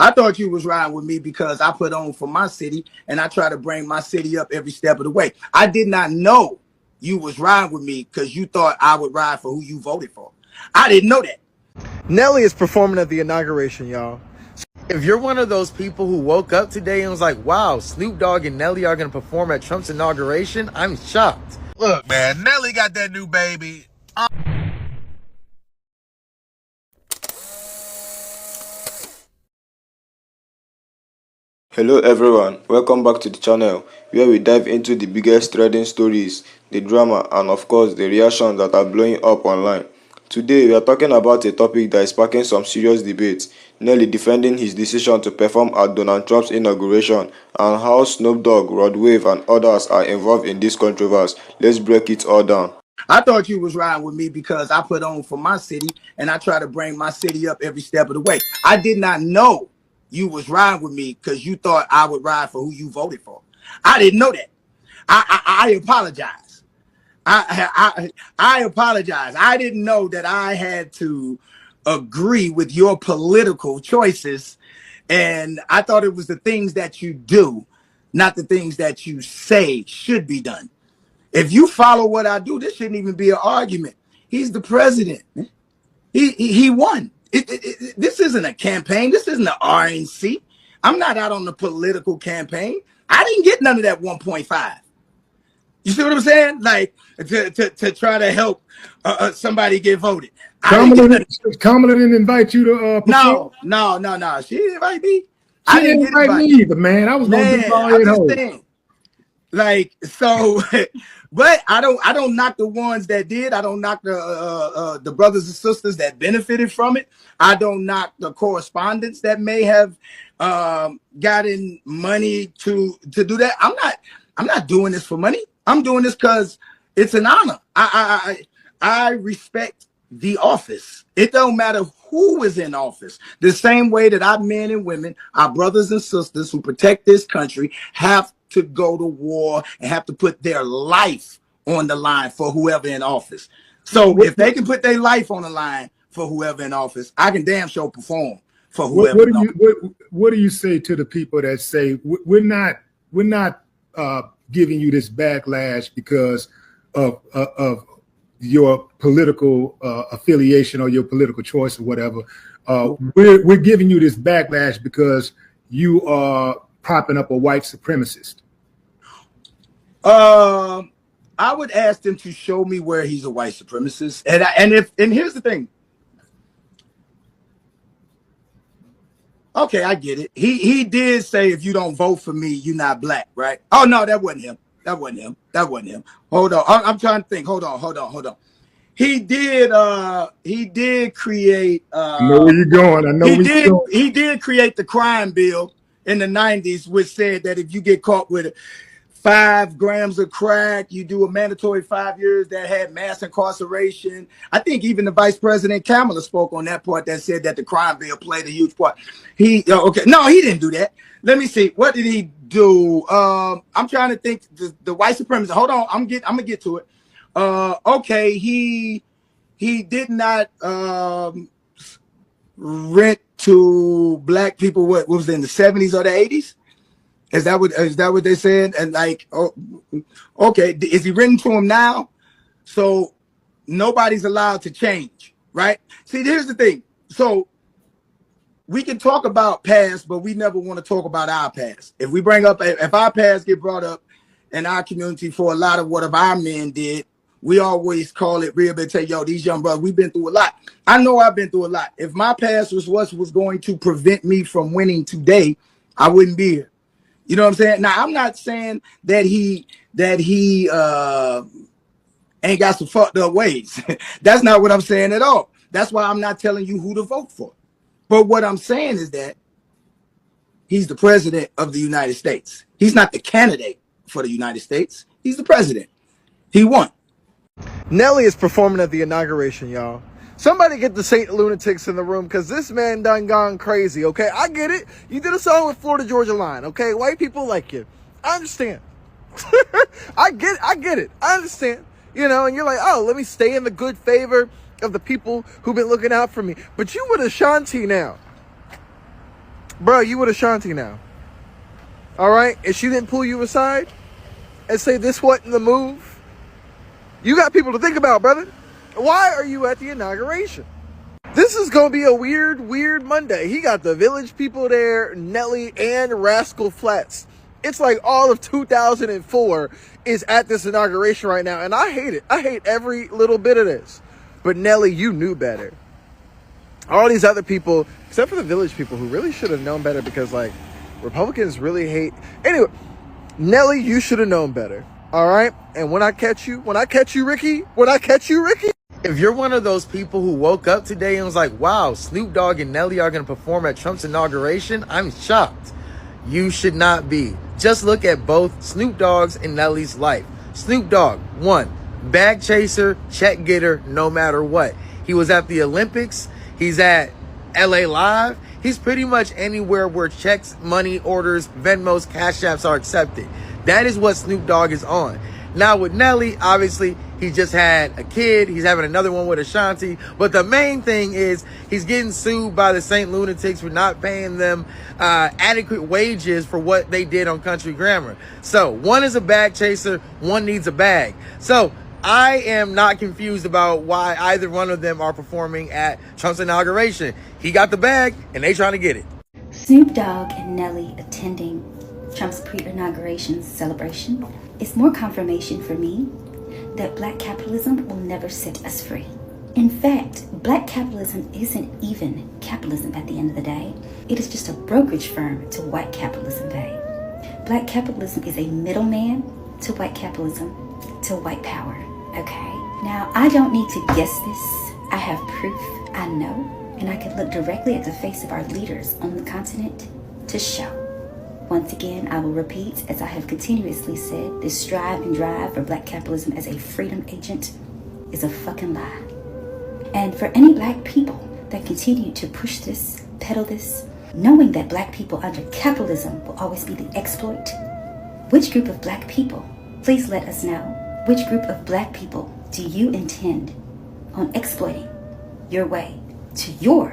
I thought you was riding with me because I put on for my city and I try to bring my city up every step of the way. I did not know you was riding with me because you thought I would ride for who you voted for. I didn't know that. Nelly is performing at the inauguration, y'all. So if you're one of those people who woke up today and was like, wow, Snoop Dogg and Nelly are going to perform at Trump's inauguration, I'm shocked. Look, man, Nelly got that new baby. Hello everyone, welcome back to the channel where we dive into the biggest trending stories, the drama and of course the reactions that are blowing up online. Today we are talking about a topic that is sparking some serious debates, Nelly defending his decision to perform at Donald Trump's inauguration and how Snoop Dogg, Rod Wave and others are involved in this controversy. Let's break it all down. I thought you was riding with me because I put on for my city and I try to bring my city up every step of the way. I did not know you was riding with me because you thought I would ride for who you voted for. I didn't know that. I apologize. I apologize. I didn't know that I had to agree with your political choices, and I thought it was the things that you do, not the things that you say should be done. If you follow what I do, this shouldn't even be an argument. He's the president. He won. This isn't a campaign. This isn't an RNC. I'm not out on the political campaign. I didn't get none of that 1.5. You see what I'm saying? Like to try to help somebody get voted. Kamala didn't invite you to perform? No. She didn't invite me. She didn't invite me either, man. I was gonna do all I'm just saying. Like so, but I don't knock the ones that did. I don't knock the brothers and sisters that benefited from it. I don't knock the correspondents that may have gotten money to do that. I'm not doing this for money. I'm doing this because it's an honor. I respect the office. It don't matter who is in office. The same way that our men and women, our brothers and sisters who protect this country have to go to war and have to put their life on the line for whoever in office. So if they can put their life on the line for whoever in office, I can damn sure perform for whoever. What do you say to the people that say we're not giving you this backlash because of your political affiliation or your political choice or whatever? We're giving you this backlash because you are propping up a white supremacist. I would ask them to show me where he's a white supremacist, and here's the thing. Okay, I get it. He did say if you don't vote for me, you're not black, right? Oh no, that wasn't him. That wasn't him. Hold on, I'm trying to think. Hold on. He did create. I know where you're going. I know he did create the crime bill in the 90s, which said that if you get caught with 5 grams of crack, you do a mandatory 5 years. That had mass incarceration. I think even the Vice President Kamala spoke on that part that said that the crime bill played a huge part. He didn't do that. Let me see. What did he do? I'm trying to think. The white supremacist. Hold on. I'm gonna get to it. Okay. He did not rent to black people. What was it, in the 70s or the 80s? Is that what they said? And like, oh, okay, is he written to him now? So nobody's allowed to change, right? See, here's the thing. So we can talk about past, but we never want to talk about our past. If our past get brought up in our community for a lot of what our men did, we always call it rehabilitation. Yo, these young brothers, we've been through a lot. I know I've been through a lot. If my past was what was going to prevent me from winning today, I wouldn't be here. You know what I'm saying? Now, I'm not saying that he ain't got some fucked up ways. That's not what I'm saying at all. That's why I'm not telling you who to vote for. But what I'm saying is that he's the president of the United States. He's not the candidate for the United States. He's the president. He won. Nelly is performing at the inauguration, y'all. Somebody get the Saint Lunatics in the room, because this man done gone crazy, okay? I get it. You did a song with Florida Georgia Line, okay? White people like you. I understand. I get it. I understand. You know, and you're like, oh, let me stay in the good favor of the people who've been looking out for me. But you with Ashanti now. Bro, you with Ashanti now. All right? And she didn't pull you aside and say this wasn't the move. You got people to think about, brother. Why are you at the inauguration? This is going to be a weird Monday. He got the Village people there, Nelly, and Rascal Flatts. It's like all of 2004 is at this inauguration right now, and I hate it. I hate every little bit of this. But Nelly, you knew better. All these other people, except for the Village people, who really should have known better because, like, Republicans really hate... Anyway, Nelly, you should have known better. All right? And when I catch you, Ricky... If you're one of those people who woke up today and was like, wow, Snoop Dogg and Nelly are going to perform at Trump's inauguration, I'm shocked. You should not be. Just look at both Snoop Dogg's and Nelly's life. Snoop Dogg, 1, bag chaser, check getter, no matter what. He was at the Olympics. He's at LA Live. He's pretty much anywhere where checks, money orders, Venmos, Cash Apps are accepted. That is what Snoop Dogg is on. Now with Nelly, obviously, he just had a kid. He's having another one with Ashanti. But the main thing is he's getting sued by the St. Lunatics for not paying them adequate wages for what they did on Country Grammar. So one is a bag chaser. One needs a bag. So I am not confused about why either one of them are performing at Trump's inauguration. He got the bag and they trying to get it. Snoop Dogg and Nelly attending Trump's pre-inauguration celebration is more confirmation for me that black capitalism will never set us free. In fact, black capitalism isn't even capitalism at the end of the day. It is just a brokerage firm to white capitalism, babe. Black capitalism is a middleman to white capitalism, to white power, okay? Now, I don't need to guess this. I have proof, I know, and I can look directly at the face of our leaders on the continent to show. Once again, I will repeat, as I have continuously said, this strive and drive for black capitalism as a freedom agent is a fucking lie. And for any black people that continue to push this, peddle this, knowing that black people under capitalism will always be the exploit, which group of black people, please let us know, which group of black people do you intend on exploiting your way to your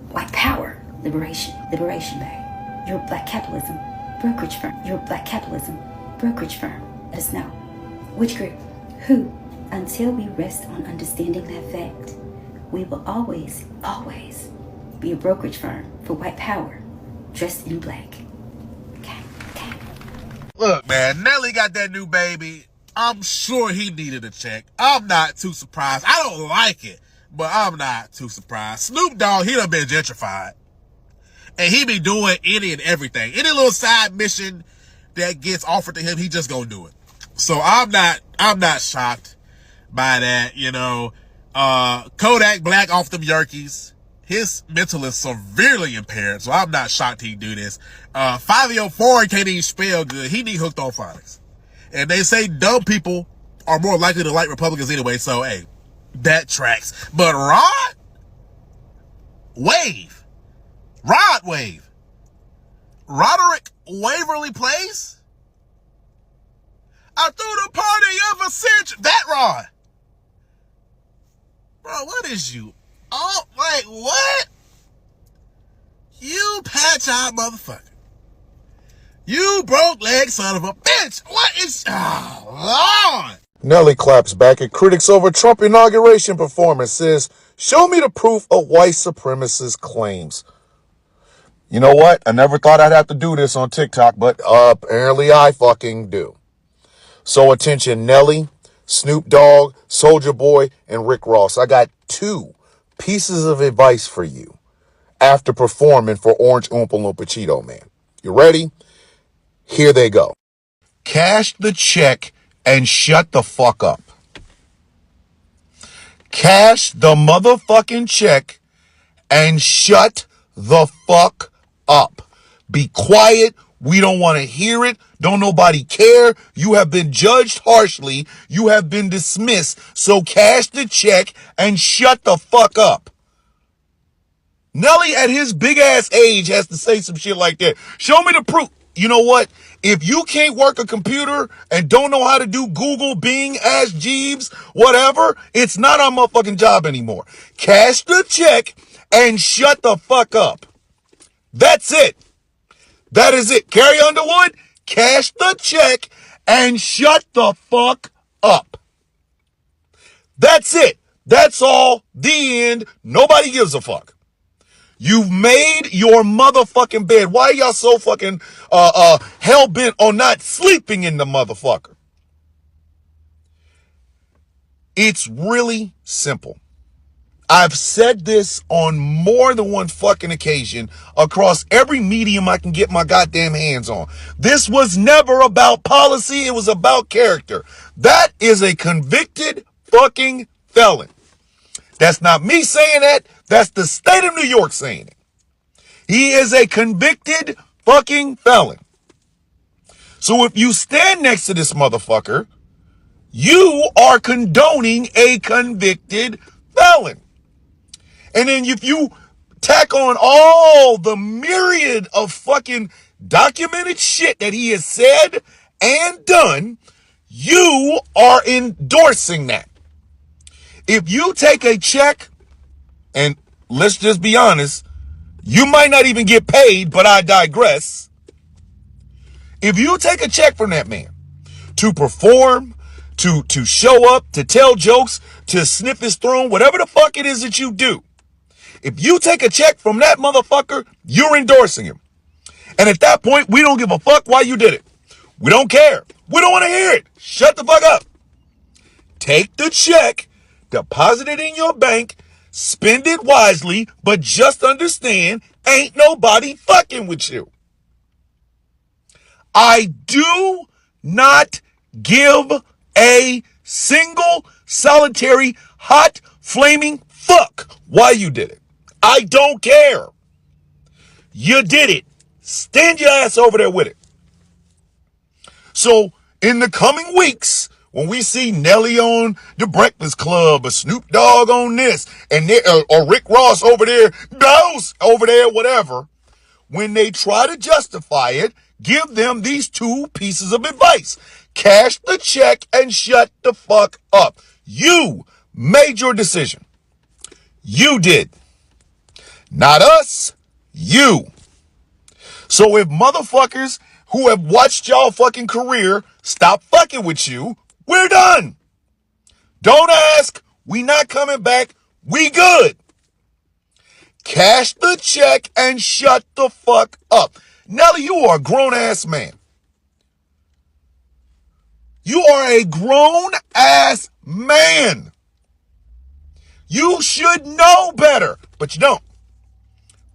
white power liberation, babe? Your black capitalism brokerage firm. Your black capitalism brokerage firm. Let us know. Which group? Who? Until we rest on understanding that fact, we will always be a brokerage firm for white power, dressed in black. Okay. Look, man, Nelly got that new baby. I'm sure he needed a check. I'm not too surprised. I don't like it, but I'm not too surprised. Snoop Dogg, he done been gentrified. And he be doing any and everything. Any little side mission that gets offered to him, he just gonna do it. So I'm not shocked by that, you know. Kodak Black off them Yerkees. His mental is severely impaired, so I'm not shocked he do this. 504 can't even spell good. He need hooked on phonics. And they say dumb people are more likely to like Republicans anyway, so hey, that tracks. But Rod Wave. Roderick Waverly Place? I threw the party of a century. That Rod. Bro, what is you? Oh, like, what? You patch-eyed motherfucker. You broke leg son of a bitch. What is... Oh, Lord. Nelly claps back at critics over Trump inauguration performance, says, show me the proof of white supremacist claims. You know what? I never thought I'd have to do this on TikTok, but apparently I fucking do. So attention, Nelly, Snoop Dogg, Soulja Boy, and Rick Ross. I got 2 pieces of advice for you after performing for Orange Oompa Loompa Cheeto Man. You ready? Here they go. Cash the check and shut the fuck up. Cash the motherfucking check and shut the fuck up. Be quiet. We don't want to hear it. Don't nobody care. You have been judged harshly. You have been dismissed. So cash the check and shut the fuck up. Nelly at his big ass age has to say some shit like that. Show me the proof. You know what? If you can't work a computer and don't know how to do Google, Bing, Ask Jeeves, whatever, it's not our motherfucking job anymore. Cash the check and shut the fuck up. That's it. That is it. Carrie Underwood, cash the check and shut the fuck up. That's it. That's all. The end. Nobody gives a fuck. You've made your motherfucking bed. Why are y'all so fucking hell-bent on not sleeping in the motherfucker? It's really simple. I've said this on more than one fucking occasion across every medium I can get my goddamn hands on. This was never about policy. It was about character. That is a convicted fucking felon. That's not me saying that. That's the state of New York saying it. He is a convicted fucking felon. So if you stand next to this motherfucker, you are condoning a convicted felon. And then if you tack on all the myriad of fucking documented shit that he has said and done, you are endorsing that. If you take a check, and let's just be honest, you might not even get paid, but I digress. If you take a check from that man to perform, to show up, to tell jokes, to sniff his throne, whatever the fuck it is that you do, if you take a check from that motherfucker, you're endorsing him. And at that point, we don't give a fuck why you did it. We don't care. We don't want to hear it. Shut the fuck up. Take the check, deposit it in your bank, spend it wisely, but just understand, ain't nobody fucking with you. I do not give a single solitary hot flaming fuck why you did it. I don't care. You did it. Stand your ass over there with it. So in the coming weeks, when we see Nelly on The Breakfast Club, or Snoop Dogg on this, and or Rick Ross over there, those over there, whatever, when they try to justify it, give them these two pieces of advice. Cash the check and shut the fuck up. You made your decision. You did. Not us, you. So if motherfuckers who have watched y'all fucking career stop fucking with you, we're done. Don't ask. We not coming back. We good. Cash the check and shut the fuck up. Nelly, you are a grown-ass man. You are a grown-ass man. You should know better, but you don't.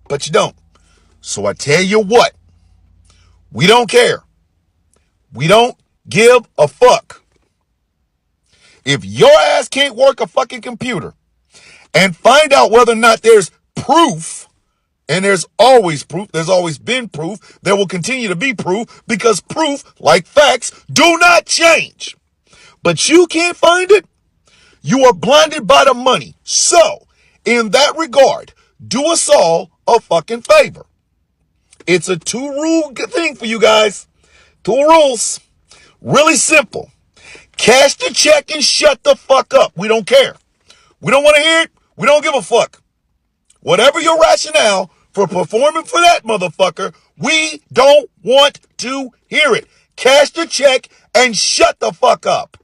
But you don't. So I tell you what, we don't care. We don't give a fuck. If your ass can't work a fucking computer and find out whether or not there's proof, and there's always proof, there's always been proof, there will continue to be proof, because proof, like facts, do not change. But you can't find it, you are blinded by the money. So, in that regard, do us all a fucking favor. It's a 2-rule thing for you guys. 2 rules. Really simple. Cash the check and shut the fuck up. We don't care. We don't want to hear it. We don't give a fuck. Whatever your rationale for performing for that motherfucker, we don't want to hear it. Cash the check and shut the fuck up.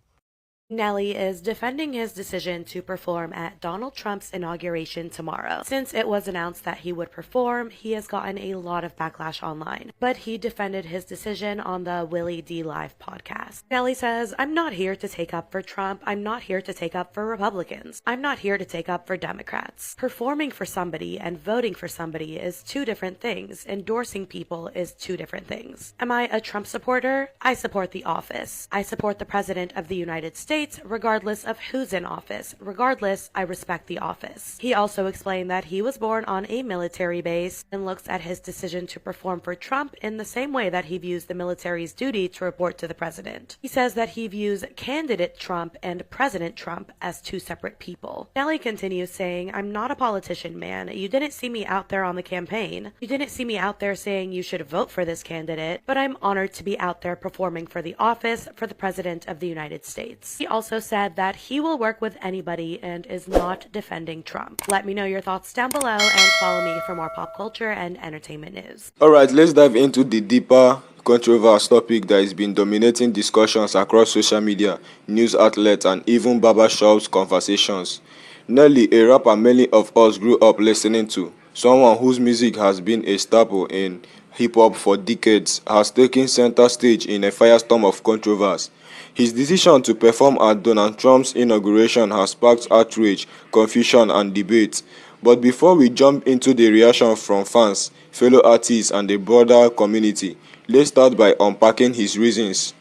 Nelly is defending his decision to perform at Donald Trump's inauguration tomorrow. Since it was announced that he would perform, he has gotten a lot of backlash online. But he defended his decision on the Willie D Live podcast. Nelly says, "I'm not here to take up for Trump. I'm not here to take up for Republicans. I'm not here to take up for Democrats. Performing for somebody and voting for somebody is 2 different things. Endorsing people is 2 different things. Am I a Trump supporter? I support the office. I support the President of the United States, regardless of who's in office. Regardless, I respect the office." He also explained that he was born on a military base and looks at his decision to perform for Trump in the same way that he views the military's duty to report to the president. He says that he views candidate Trump and President Trump as 2 separate people. Nelly continues saying, "I'm not a politician, man. You didn't see me out there on the campaign. You didn't see me out there saying you should vote for this candidate, but I'm honored to be out there performing for the office for the President of the United States." He also said that he will work with anybody and is not defending Trump. Let me know your thoughts down below and follow me for more pop culture and entertainment news. Alright, let's dive into the deeper controversial topic that has been dominating discussions across social media, news outlets, and even barbershops conversations. Nelly, a rapper many of us grew up listening to, someone whose music has been a staple in hip-hop for decades, has taken center stage in a firestorm of controversy. His decision to perform at Donald Trump's inauguration has sparked outrage, confusion, and debate. But before we jump into the reaction from fans, fellow artists, and the broader community, let's start by unpacking his reasons.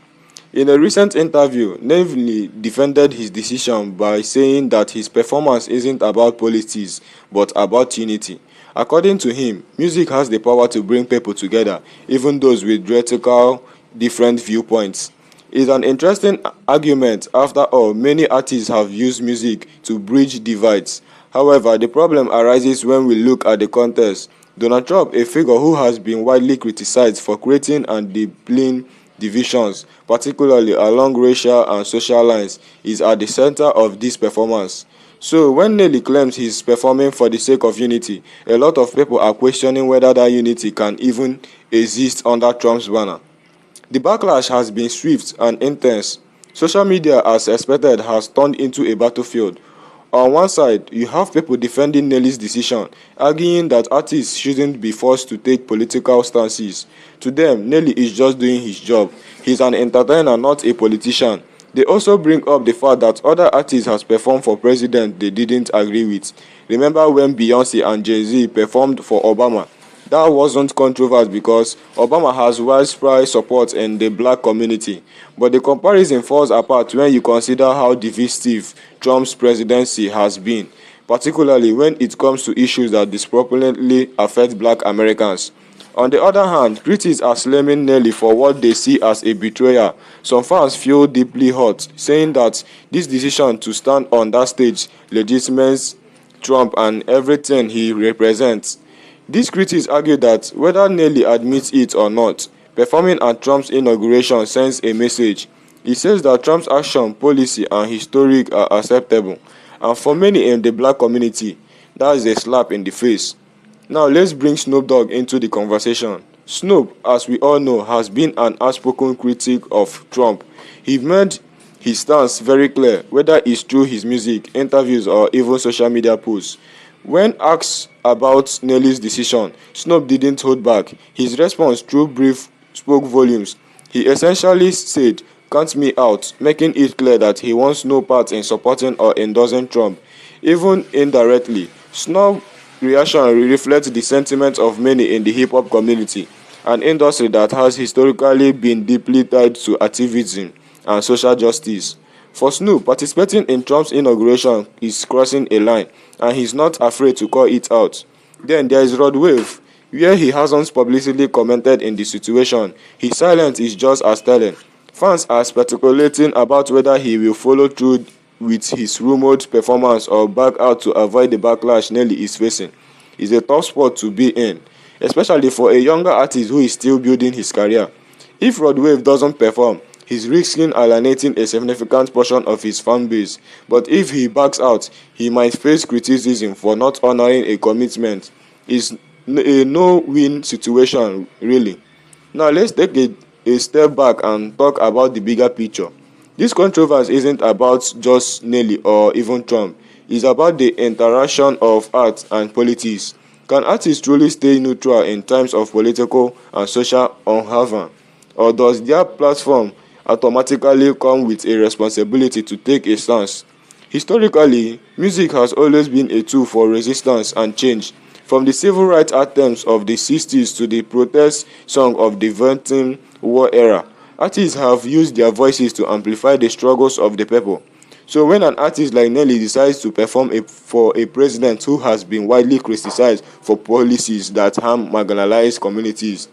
In a recent interview, Nelly defended his decision by saying that his performance isn't about politics, but about unity. According to him, music has the power to bring people together, even those with radical different viewpoints. It's an interesting argument. After all, many artists have used music to bridge divides. However, the problem arises when we look at the context. Donald Trump, a figure who has been widely criticized for creating and deepening divisions, particularly along racial and social lines, is at the center of this performance. So, when Nelly claims he's performing for the sake of unity, a lot of people are questioning whether that unity can even exist under Trump's banner. The backlash has been swift and intense. Social media, as expected, has turned into a battlefield. On one side, you have people defending Nelly's decision, arguing that artists shouldn't be forced to take political stances. To them, Nelly is just doing his job. He's an entertainer, not a politician. They also bring up the fact that other artists have performed for president they didn't agree with. Remember when Beyonce and Jay-Z performed for Obama? That wasn't controversial because Obama has widespread support in the black community. But the comparison falls apart when you consider how divisive Trump's presidency has been, particularly when it comes to issues that disproportionately affect black Americans. On the other hand, critics are slamming Nelly for what they see as a betrayal. Some fans feel deeply hurt, saying that this decision to stand on that stage legitimates Trump and everything he represents. These critics argue that whether Nelly admits it or not, performing at Trump's inauguration sends a message. It says that Trump's action, policy, and historic are acceptable, and for many in the black community, that is a slap in the face. Now let's bring Snoop Dogg into the conversation. Snoop, as we all know, has been an outspoken critic of Trump. He made his stance very clear, whether it's through his music, interviews, or even social media posts. When asked about Nelly's decision, Snoop didn't hold back. His response, through brief, spoke volumes. He essentially said, "Count me out," making it clear that he wants no part in supporting or endorsing Trump. Even indirectly, Snoop's reaction reflects the sentiment of many in the hip-hop community, an industry that has historically been deeply tied to activism and social justice. For Snoop, participating in Trump's inauguration is crossing a line, and he's not afraid to call it out. Then there is Rod Wave, where he hasn't publicly commented in the situation. His silence is just as telling. Fans are speculating about whether he will follow through with his rumored performance or back out to avoid the backlash Nelly is facing. It's a tough spot to be in, especially for a younger artist who is still building his career. If Rod Wave doesn't perform, he's risking alienating a significant portion of his fan base. But if he backs out, he might face criticism for not honoring a commitment. It's a no-win situation, really. Now let's take a step back and talk about the bigger picture. This controversy isn't about just Nelly or even Trump. It's about the interaction of art and politics. Can artists truly stay neutral in times of political and social unravel? Or does their platform automatically come with a responsibility to take a stance? Historically, music has always been a tool for resistance and change. From the civil rights anthems of the 60s to the protest song of the Vietnam War era, artists have used their voices to amplify the struggles of the people. So when an artist like Nelly decides to perform for a president who has been widely criticized for policies that harm marginalized communities,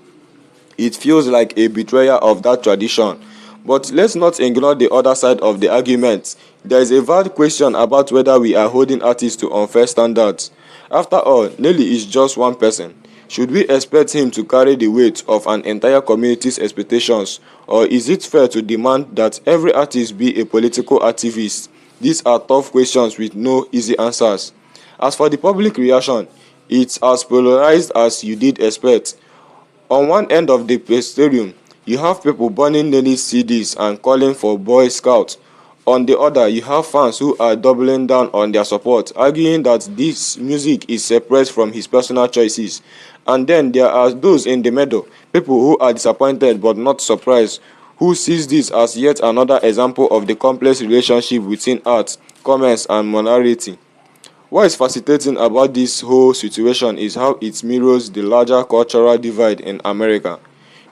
it feels like a betrayal of that tradition. But let's not ignore the other side of the argument. There is a valid question about whether we are holding artists to unfair standards. After all, Nelly is just one person. Should we expect him to carry the weight of an entire community's expectations, or is it fair to demand that every artist be a political activist? These are tough questions with no easy answers. As for the public reaction, it's as polarized as you did expect. On one end of the spectrum, you have people burning Nelly's CDs and calling for Boy Scouts. On the other, you have fans who are doubling down on their support, arguing that this music is separate from his personal choices. And then there are those in the middle, people who are disappointed but not surprised, who sees this as yet another example of the complex relationship between art, commerce, and morality. What is fascinating about this whole situation is how it mirrors the larger cultural divide in America.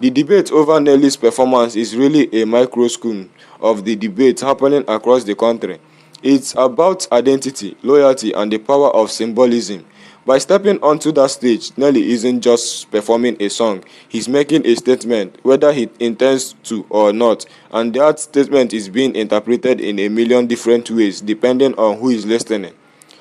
The debate over Nelly's performance is really a microcosm of the debate happening across the country. It's about identity, loyalty, and the power of symbolism. By stepping onto that stage, Nelly isn't just performing a song, he's making a statement, whether he intends to or not, and that statement is being interpreted in a million different ways depending on who is listening.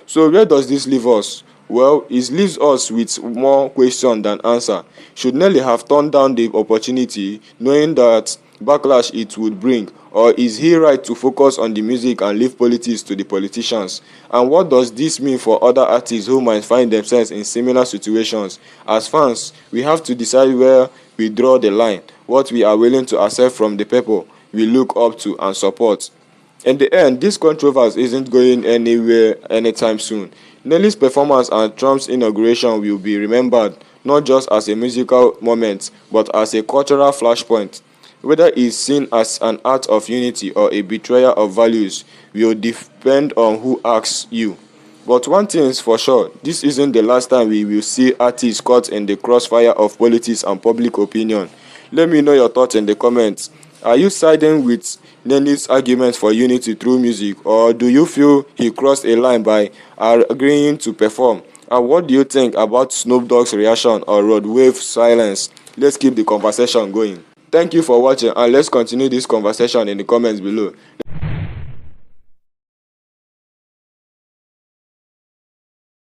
So where does this leave us? Well, it leaves us with more question than answer. Should Nelly have turned down the opportunity knowing that backlash it would bring, or is he right to focus on the music and leave politics to the politicians? And what does this mean for other artists who might find themselves in similar situations? As fans, we have to decide where we draw the line, what we are willing to accept from the people we look up to and support. In the end, this controversy isn't going anywhere anytime soon. Nelly's performance at Trump's inauguration will be remembered not just as a musical moment, but as a cultural flashpoint. Whether it's seen as an act of unity or a betrayal of values will depend on who asks you. But one thing is for sure, this isn't the last time we will see artists caught in the crossfire of politics and public opinion. Let me know your thoughts in the comments. Are you siding with Nelly's argument for unity through music, or do you feel he crossed a line by agreeing to perform? And what do you think about Snoop Dogg's reaction or Rod Wave's silence? Let's keep the conversation going. Thank you for watching, and let's continue this conversation in the comments below.